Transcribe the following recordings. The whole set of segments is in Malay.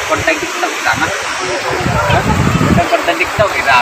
konten TikTok sana. Konten TikTok kita.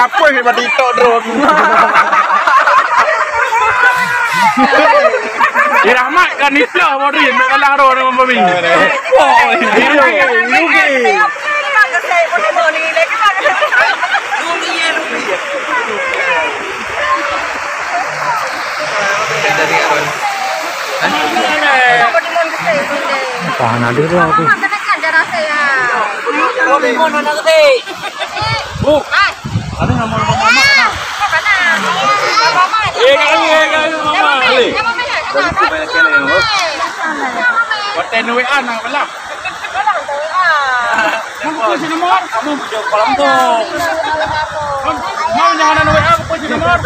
Apa yang hebat itu drone? Irahmat kan itu body nak kalah drone dengan babi. Oh, ini. Tahan ada tu aku. Ada nama mama mana? Mama. Konten WA nak belak. Kamu punya nomor? Kamu video kolam tu. Mau jangan WA, aku punya nomor.